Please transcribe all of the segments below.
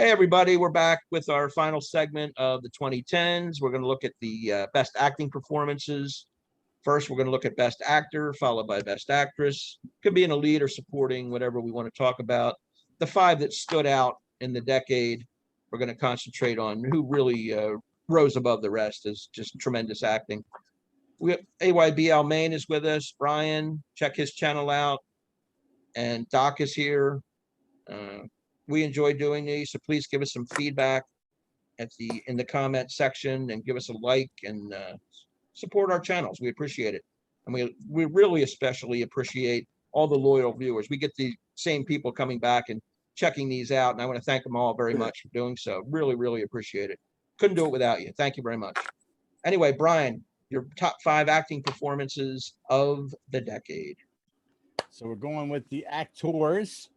Hey, everybody, we're back with our final segment of the 2010s. We're going to look at the best acting performances. First, we're going to look at best actor, followed by best actress. Could be in a lead or supporting, whatever we want to talk about. The five that stood out in the decade, we're going to concentrate on who really rose above the rest as just tremendous acting. We have AYB Almain is with us. Brian, check his channel out. And Doc is here. We enjoy doing these, so please give us some feedback in the comment section and give us a like and support our channels. We appreciate it, and we really especially appreciate all the loyal viewers. We get the same people coming back and checking these out, and I want to thank them all very much for doing so. Really appreciate it. Couldn't do it without you. Thank you very much. Anyway, Brian, your top 5 acting performances of the decade. So we're going with the actors.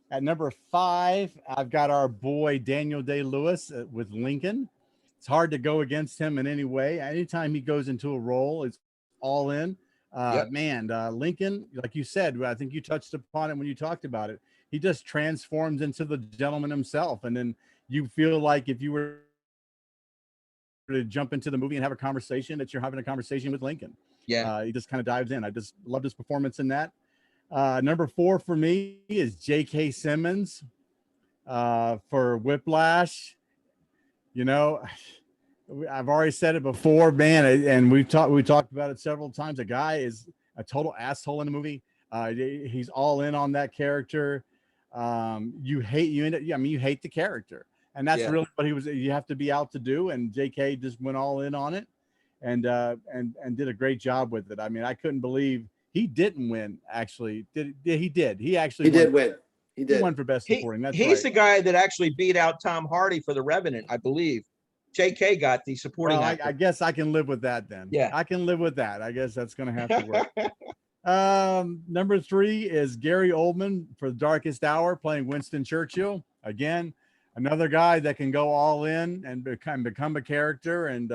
At number 5, I've got our boy Daniel Day-Lewis with Lincoln. It's hard to go against him in any way. Anytime he goes into a role, it's all in. Yep. Man, Lincoln, like you said, I think you touched upon it when you talked about it. He just transforms into the gentleman himself. And then you feel like if you were to jump into the movie and have a conversation, that you're having a conversation with Lincoln. Yeah. He just kind of dives in. I just loved his performance in that. Number 4 for me is J.K. Simmons for Whiplash. You know, I've already said it before, man, and we talked about it several times. The guy is a total asshole in the movie. He's all in on that character. You hate the character, and that's really what you have to be out to do. And J.K. just went all in on it, and did a great job with it. I mean, I couldn't believe he didn't win. Actually, he did. He did win. He did. He won for best supporting. He's the guy that actually beat out Tom Hardy for The Revenant, I believe. JK got the supporting actor. I guess I can live with that then. Yeah, I can live with that. I guess that's going to have to work. Number 3 is Gary Oldman for The Darkest Hour, playing Winston Churchill. Again, another guy that can go all in and become a character and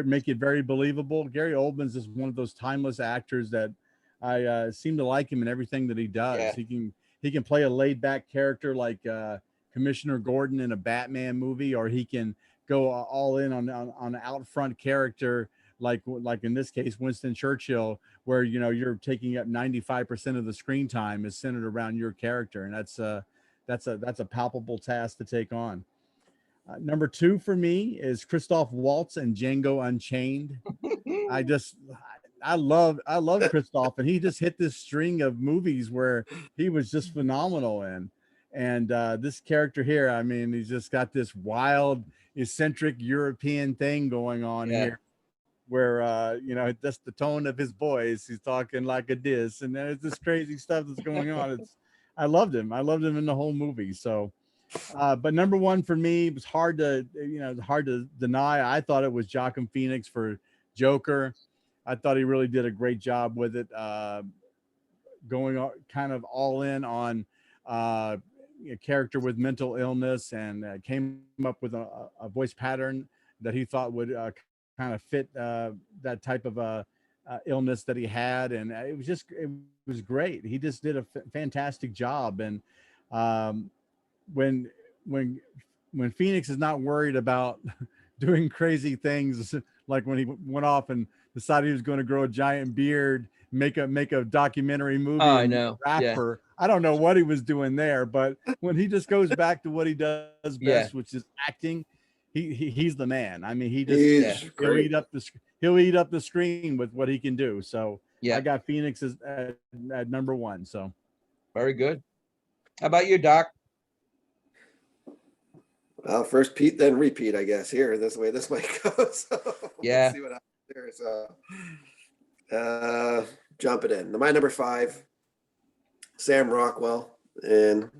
make it very believable. Gary Oldman's just one of those timeless actors that I seem to like him in everything that he does. Yeah. He can play a laid back character like Commissioner Gordon in a Batman movie, or he can go all in on an out front character like in this case Winston Churchill, where you're taking up 95% of the screen time is centered around your character, and that's a palpable task to take on. Number 2 for me is Christoph Waltz and Django Unchained. I love Christoph, and he just hit this string of movies where he was just phenomenal in. And this character here, I mean, he's just got this wild, eccentric European thing going on here, where just the tone of his voice, he's talking like a diss, and there's this crazy stuff that's going on. I loved him in the whole movie. So but number 1 for me, it was hard to deny. I thought it was Joaquin Phoenix for Joker. I thought he really did a great job with it, going kind of all in on a character with mental illness, and came up with a voice pattern that he thought would kind of fit that type of illness that he had. And it was great. He just did a fantastic job. And when Phoenix is not worried about doing crazy things, like when he went off and decided he was going to grow a giant beard, make a documentary movie. Oh, I know. Rapper. Yeah. I don't know what he was doing there, but when he just goes back to what he does best, which is acting, he's the man. I mean, he'll eat up the screen with what he can do. So I got Phoenix at number 1. So very good. How about you, Doc? Well, first Pete, then repeat, I guess. Here, this way this might go. So let's see what happens there. So jumping in. My number 5, Sam Rockwell in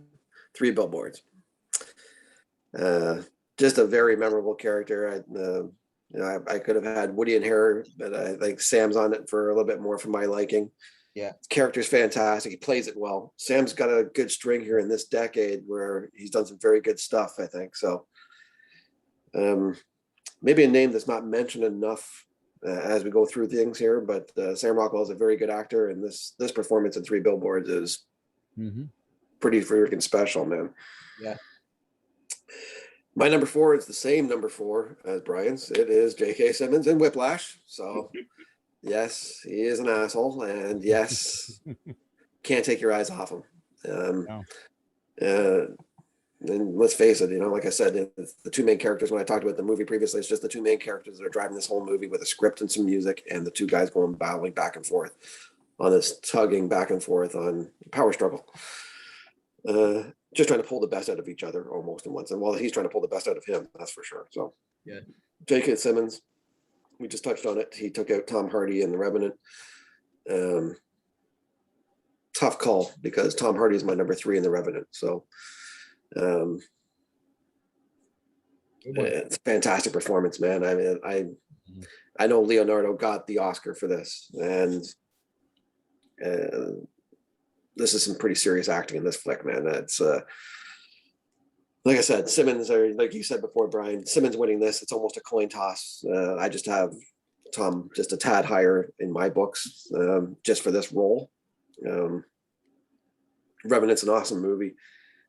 3 Billboards. Just a very memorable character. I could have had Woody and Harry, but I think Sam's on it for a little bit more for my liking. Yeah, his character's fantastic. He plays it well. Sam's got a good string here in this decade where he's done some very good stuff, I think. So maybe a name that's not mentioned enough as we go through things here, but Sam Rockwell is a very good actor, and this performance in 3 Billboards is pretty freaking special, man. Yeah. My number 4 is the same number 4 as Brian's. It is J.K. Simmons in Whiplash. So, yes, he is an asshole, and yes, can't take your eyes off him. No. And let's face it, like I said, the two main characters, when I talked about the movie previously, it's just the two main characters that are driving this whole movie with a script and some music, and the two guys going battling back and forth on this tugging back and forth on power struggle. Just trying to pull the best out of each other almost in once. And while he's trying to pull the best out of him, that's for sure. So, Yeah. J.K. Simmons, we just touched on it. He took out Tom Hardy in The Revenant. Tough call because Tom Hardy is my number 3 in The Revenant. So, it's a fantastic performance, man. I mean, I know Leonardo got the Oscar for this, and this is some pretty serious acting in this flick, man. That's like I said, Simmons, or like you said before, Brian, Simmons winning this, it's almost a coin toss. I just have Tom just a tad higher in my books, just for this role. Revenant's an awesome movie.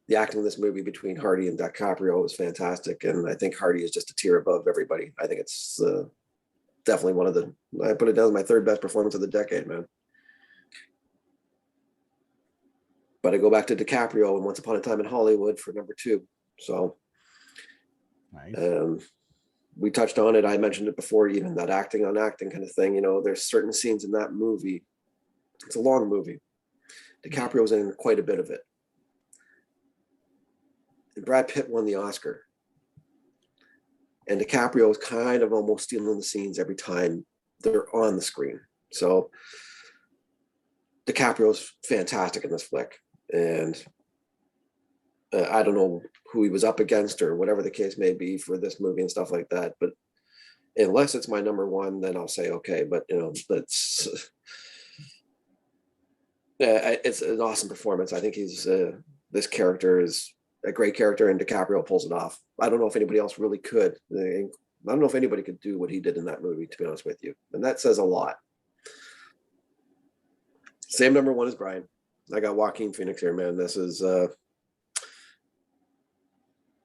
The acting in this movie between Hardy and DiCaprio is fantastic, and I think Hardy is just a tier above everybody. I think it's definitely one of the. I put it down as my 3rd best performance of the decade, man. But I go back to DiCaprio and Once Upon a Time in Hollywood for number 2. So, Nice. we touched on it. I mentioned it before, even that acting on acting kind of thing. There's certain scenes in that movie. It's a long movie. DiCaprio's in quite a bit of it. And Brad Pitt won the Oscar. And DiCaprio is kind of almost stealing the scenes every time they're on the screen. So DiCaprio's fantastic in this flick. And I don't know who he was up against or whatever the case may be for this movie and stuff like that. But unless it's my number 1, then I'll say, okay. But, it's an awesome performance. I think this character is a great character, and DiCaprio pulls it off. I don't know if anybody else really could. I don't know if anybody could do what he did in that movie, to be honest with you. And that says a lot. Same number 1 as Brian. I got Joaquin Phoenix here, man. This is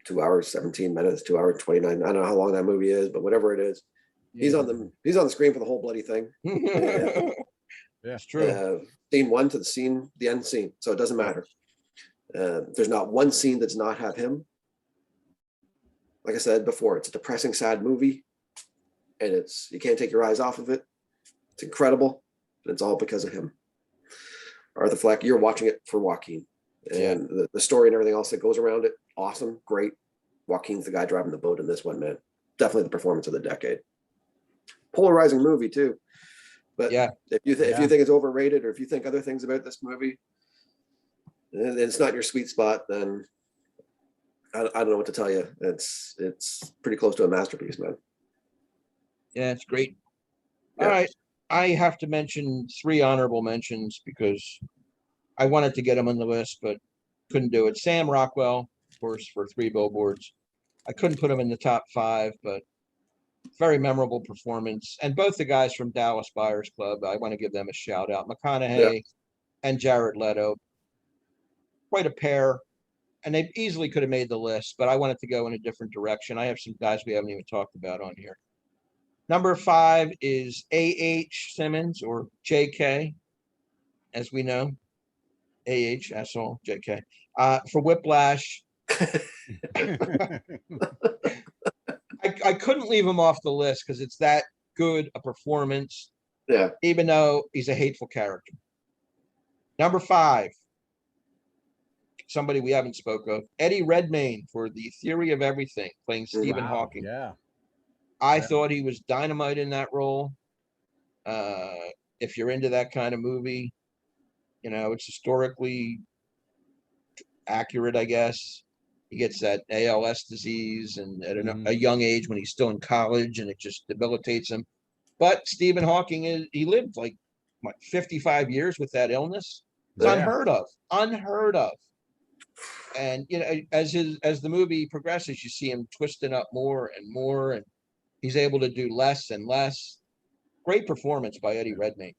2 hours, 17 minutes, 2 hours, 29. I don't know how long that movie is, but whatever it is, he's on the screen for the whole bloody thing. Yeah, it's true. Scene 1 to the end scene. So it doesn't matter. There's not one scene that's not have him. Like I said before, it's a depressing, sad movie, and you can't take your eyes off of it. It's incredible, and it's all because of him. Arthur Fleck, you're watching it for Joaquin, and the story and everything else that goes around it, awesome, great. Joaquin's the guy driving the boat in this one, man. Definitely the performance of the decade. Polarizing movie too, but Yeah. if you think it's overrated, or if you think other things about this movie, and it's not your sweet spot, then I don't know what to tell you. It's pretty close to a masterpiece, man. Yeah, it's great. Yeah. All right. I have to mention 3 honorable mentions because I wanted to get them on the list, but couldn't do it. Sam Rockwell, of course, for 3 Billboards. I couldn't put him in the top 5, but very memorable performance. And both the guys from Dallas Buyers Club, I want to give them a shout out. McConaughey and Jared Leto. Quite a pair. And they easily could have made the list, but I wanted to go in a different direction. I have some guys we haven't even talked about on here. Number 5 is A.H. Simmons, or J.K., as we know. A.H., that's all, J.K. For Whiplash. I couldn't leave him off the list because it's that good a performance. Yeah. Even though he's a hateful character. Number 5. Somebody we haven't spoke of. Eddie Redmayne for The Theory of Everything, playing Stephen Hawking. Yeah. I thought he was dynamite in that role. If you're into that kind of movie, it's historically accurate, I guess. He gets that ALS disease and at a young age when he's still in college, and it just debilitates him. But Stephen Hawking he lived like 55 years with that illness. It's unheard of. And as the movie progresses, you see him twisting up more and more, and he's able to do less and less. Great performance by Eddie Redmayne.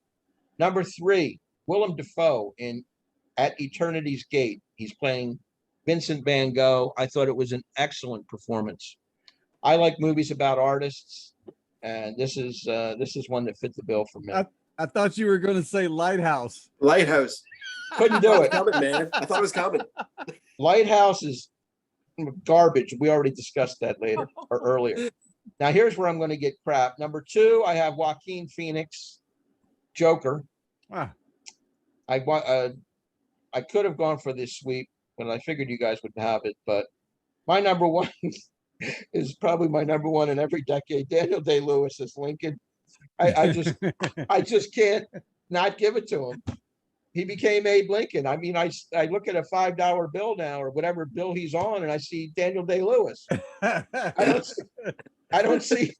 Number 3, Willem Dafoe in At Eternity's Gate. He's playing Vincent Van Gogh. I thought it was an excellent performance. I like movies about artists, and this is one that fit the bill for me. I thought you were going to say Lighthouse. Lighthouse. Couldn't do it. Coming, man. I thought it was coming. Lighthouse is garbage. We already discussed that later or earlier. Now here's where I'm going to get crap. Number 2, I have Joaquin Phoenix, Joker. Ah, I could have gone for this sweep, but I figured you guys would have it. But my number 1 is probably my number 1 in every decade. Daniel Day-Lewis as Lincoln. I just can't not give it to him. He became Abe Lincoln. I mean, I look at a $5 bill now or whatever bill he's on, and I see Daniel Day-Lewis. I don't see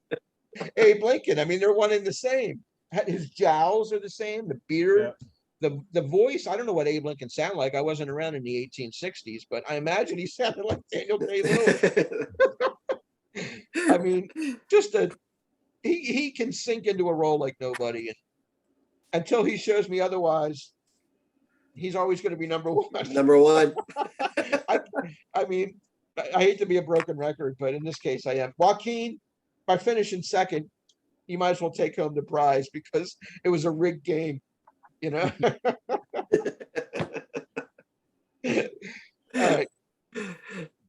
Abe Lincoln. I mean, they're one and the same. His jowls are the same, the beard, the voice. I don't know what Abe Lincoln sounded like. I wasn't around in the 1860s, but I imagine he sounded like Daniel Day-Lewis. I mean, just he can sink into a role like nobody, and until he shows me otherwise, he's always going to be number 1. Number 1. I mean, I hate to be a broken record, but in this case, I am. Joaquin, by finishing second, you might as well take home the prize because it was a rigged game, you know. All right,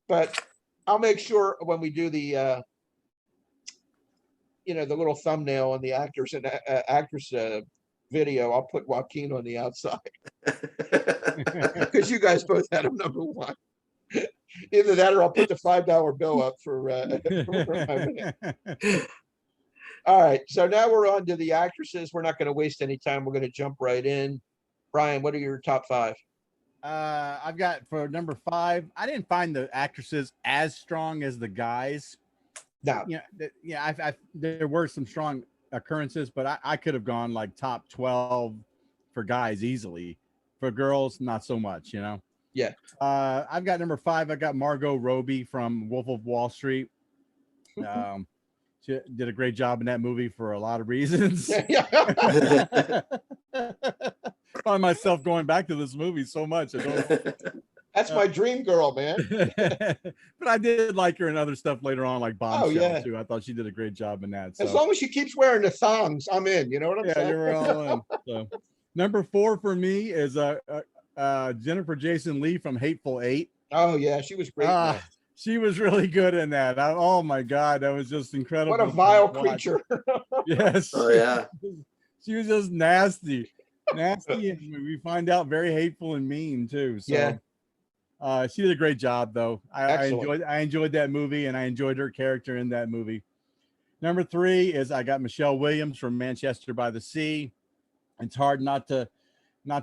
but I'll make sure when we do the, the little thumbnail on the actors and actress video, I'll put Joaquin on the outside because you guys both had him number 1. Either that or I'll put the $5 bill up for all right. So now we're on to the actresses. We're not going to waste any time. We're going to jump right in. Brian, what are your top 5? I've got for number 5. I didn't find the actresses as strong as the guys. No. There were some strong occurrences, but I could have gone like top 12 for guys easily. For girls, not so much, you know. Yeah. I've got number 5. I got Margot Robbie from Wolf of Wall Street. She did a great job in that movie for a lot of reasons. Find myself going back to this movie so much. I don't know. That's my dream girl, man. But I did like her in other stuff later on, like Bombshell too. I thought she did a great job in that. So. As long as she keeps wearing the thongs, I'm in. You know what I'm saying? Yeah, you're all in. So, number 4 for me is Jennifer Jason Leigh from Hateful Eight. Oh yeah, she was great. She was really good in that. Oh my God, that was just incredible. What a vile creature. Yes. Oh yeah. She was just nasty, and we find out very hateful and mean too. So yeah. She did a great job though. I enjoyed that movie, and I enjoyed her character in that movie. Number 3 is I got Michelle Williams from Manchester by the Sea. It's hard not to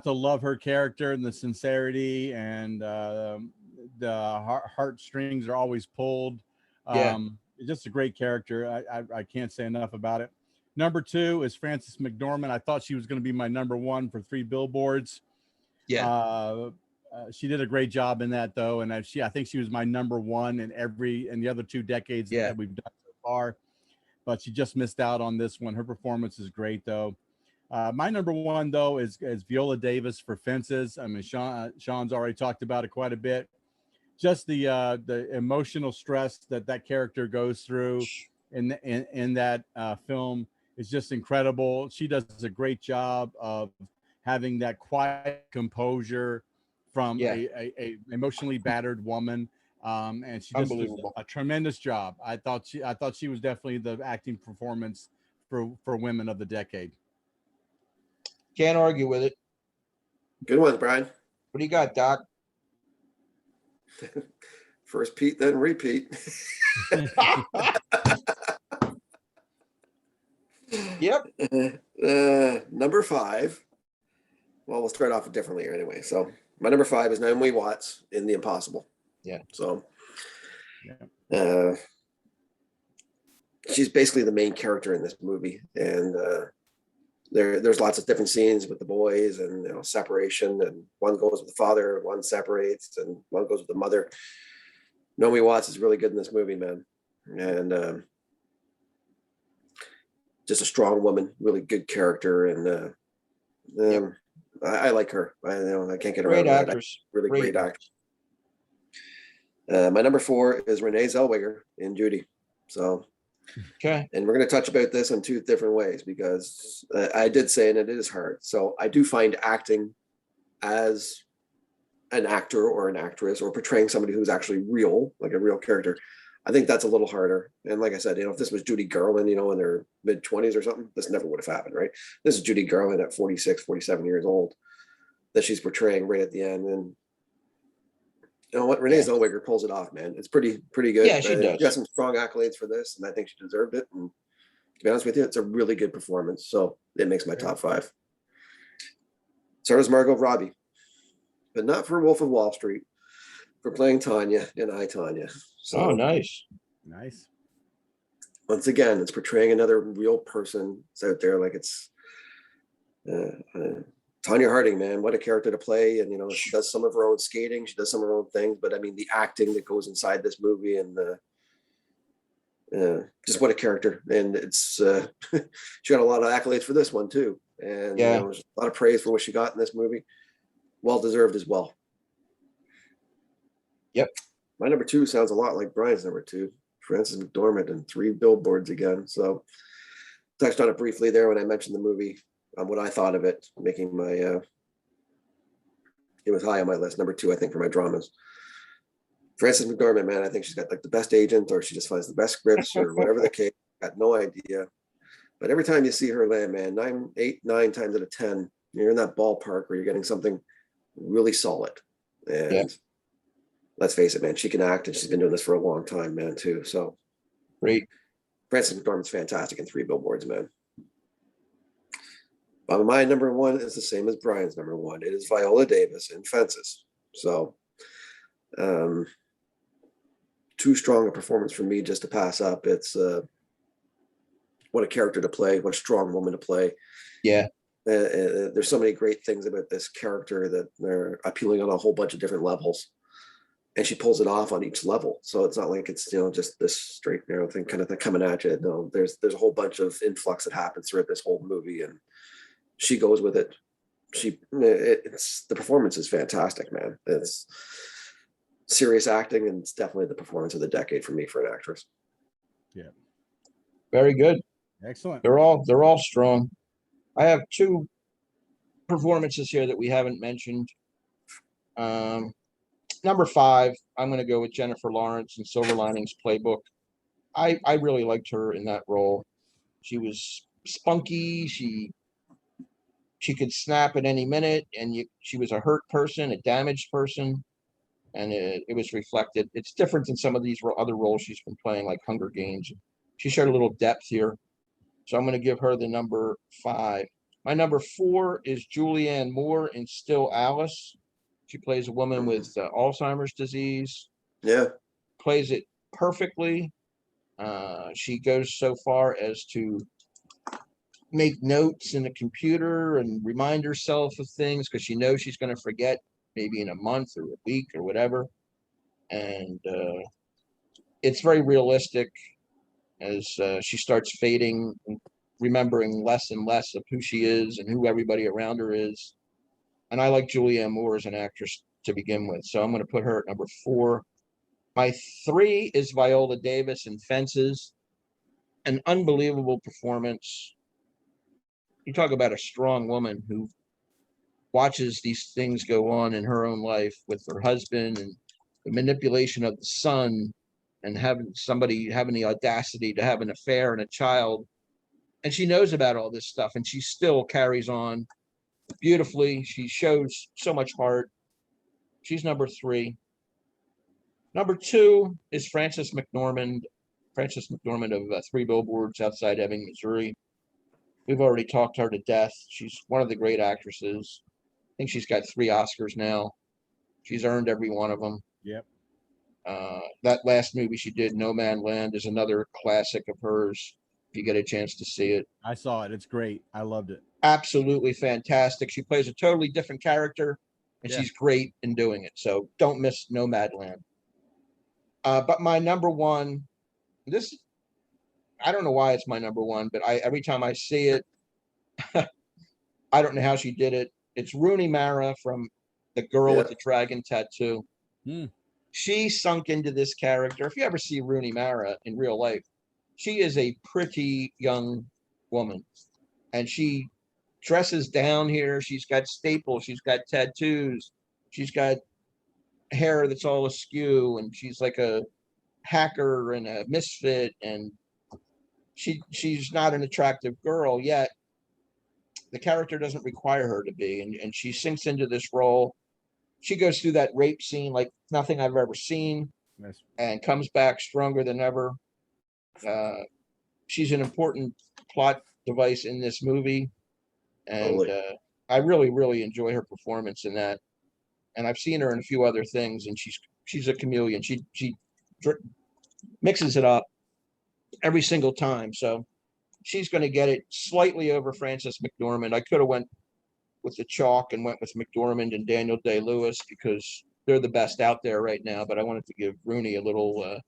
love her character and the sincerity, and the heartstrings are always pulled. It's just a great character. I can't say enough about it. Number 2 is Frances McDormand. I thought she was going to be my number 1 for 3 Billboards. Yeah. She did a great job in that though, and I think she was my number 1 in the other 2 decades that we've done so far. But she just missed out on this one. Her performance is great though. My number 1 though is Viola Davis for Fences. I mean, Sean's already talked about it quite a bit. Just the emotional stress that character goes through in that film is just incredible. She does a great job of having that quiet composure from a emotionally battered woman, and she just did a tremendous job. I thought she was definitely the acting performance for women of the decade. Can't argue with it. Good ones, Brian. What do you got, Doc? First Pete, then repeat. Yep. Number 5. Well, we'll start off differently here anyway. So my number 5 is Naomi Watts in The Impossible. Yeah. So she's basically the main character in this movie, and there's lots of different scenes with the boys and separation, and one goes with the father, one separates, and one goes with the mother. Naomi Watts is really good in this movie, man, and just a strong woman, really good character, and I like her. I can't get around great that. Actress. Really great actress. My number 4 is Renee Zellweger in Judy. So, Okay. and we're going to touch about this in 2 different ways because I did say, and it is hard. So I do find acting as an actor or an actress or portraying somebody who's actually real, like a real character, I think that's a little harder. And like I said, if this was Judy Garland, in their mid-20s or something, this never would have happened, right? This is Judy Garland at 46, 47 years old that she's portraying right at the end. And you know what? Renee Zellweger pulls it off, man. It's pretty good. Yeah, she does. She got some strong accolades for this, and I think she deserved it. And to be honest with you, it's a really good performance. So it makes my top 5. So does Margot Robbie, but not for Wolf of Wall Street, for playing Tanya in I, Tanya. So, Oh, nice. Nice. Once again, it's portraying another real person that's out there. Like it's Tanya Harding, man, what a character to play. And, she does some of her own skating. She does some of her own things. But I mean, the acting that goes inside this movie and just what a character. And it's she got a lot of accolades for this one, too. And there's a lot of praise for what she got in this movie. Well deserved as well. Yep. My number 2 sounds a lot like Brian's number 2, Frances McDormand in 3 Billboards again. So touched on it briefly there when I mentioned the movie, what I thought of it, making my it was high on my list, number 2, I think, for my dramas. Frances McDormand, man, I think she's got like the best agent, or she just finds the best scripts, or whatever the case. Got no idea. But every time you see her land, man, 8, 9 times out of 10, you're in that ballpark where you're getting something really solid. And let's face it, man, she can act, and she's been doing this for a long time, man, too. So Great. Frances McDormand's fantastic in 3 Billboards, man. But my number 1 is the same as Brian's number 1. It is Viola Davis in Fences. So too strong a performance for me just to pass up. It's what a character to play, what a strong woman to play. Yeah. There's so many great things about this character that they're appealing on a whole bunch of different levels. And she pulls it off on each level. So it's not like it's, just this straight narrow thing kind of coming at you. No, there's a whole bunch of influx that happens throughout this whole movie, and she goes with it. It's the performance is fantastic, man. It's serious acting, and it's definitely the performance of the decade for me for an actress. Yeah. Very good. Excellent. They're all strong. I have 2 performances here that we haven't mentioned. Number 5, I'm going to go with Jennifer Lawrence in Silver Linings Playbook. I really liked her in that role. She was spunky. She could snap at any minute, and she was a hurt person, a damaged person, and it was reflected. It's different than some of these other roles she's been playing, like Hunger Games. She showed a little depth here, so I'm going to give her the number 5. My number 4 is Julianne Moore in Still Alice. She plays a woman with Alzheimer's disease. Yeah. Plays it perfectly. She goes so far as to make notes in the computer and remind herself of things because she knows she's going to forget maybe in a month or a week or whatever. And it's very realistic as she starts fading, and remembering less and less of who she is and who everybody around her is. And I like Julianne Moore as an actress to begin with. So I'm going to put her at number 4. My 3 is Viola Davis in Fences. An unbelievable performance. You talk about a strong woman who watches these things go on in her own life with her husband and the manipulation of the son and having somebody having the audacity to have an affair and a child. And she knows about all this stuff, and she still carries on beautifully. She shows so much heart. She's number 3. Number 2 is Frances McDormand of 3 Billboards Outside Ebbing, Missouri. We've already talked her to death. She's one of the great actresses. I think she's got 3 Oscars now. She's earned every one of them. Yep. That last movie she did, No Man Land, is another classic of hers. If you get a chance to see it. I saw it. It's great. I loved it. Absolutely fantastic. She plays a totally different character, and she's great in doing it. So don't miss Nomadland. But my number 1, I don't know why it's my number 1, but every time I see it, I don't know how she did it. It's Rooney Mara from The Girl with the Dragon Tattoo. she sunk into this character. If you ever see Rooney Mara in real life, she is a pretty young woman, and she dresses down here. She's got staples, she's got tattoos, she's got hair that's all askew, and she's like a hacker and a misfit, and she's not an attractive girl yet. The character doesn't require her to be, and she sinks into this role. She goes through that rape scene like nothing I've ever seen, Yes. and comes back stronger than ever. She's an important plot device in this movie, and Totally. I really, really enjoy her performance in that. And I've seen her in a few other things, and she's a chameleon. She mixes it up every single time. So she's going to get it slightly over Frances McDormand. I could have went with the chalk and went with McDormand and Daniel Day-Lewis because they're the best out there right now. But I wanted to give Rooney a little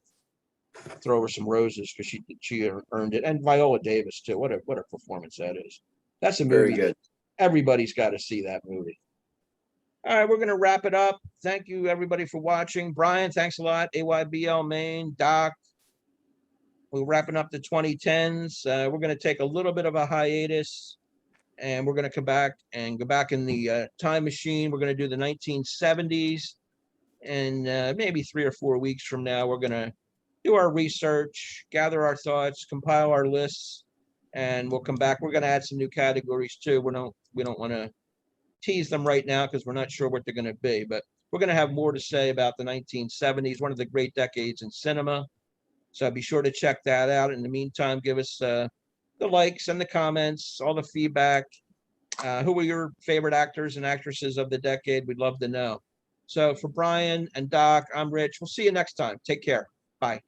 throw her some roses because she earned it, and Viola Davis too. What a performance that is. That's a Very movie. good. Everybody's got to see that movie. All right, we're going to wrap it up. Thank you, everybody, for watching. Brian, thanks a lot. AYBL Maine, Doc. We're wrapping up the 2010s. We're going to take a little bit of a hiatus, and we're going to come back and go back in the time machine. We're going to do the 1970s, and maybe 3 or 4 weeks from now, we're going to do our research, gather our thoughts, compile our lists, and we'll come back. We're going to add some new categories too. We don't want to tease them right now because we're not sure what they're going to be, but we're going to have more to say about the 1970s, one of the great decades in cinema. So be sure to check that out. In the meantime, give us the likes and the comments, all the feedback. Who were your favorite actors and actresses of the decade? We'd love to know. So for Brian and Doc, I'm Rich. We'll see you next time. Take care. Bye.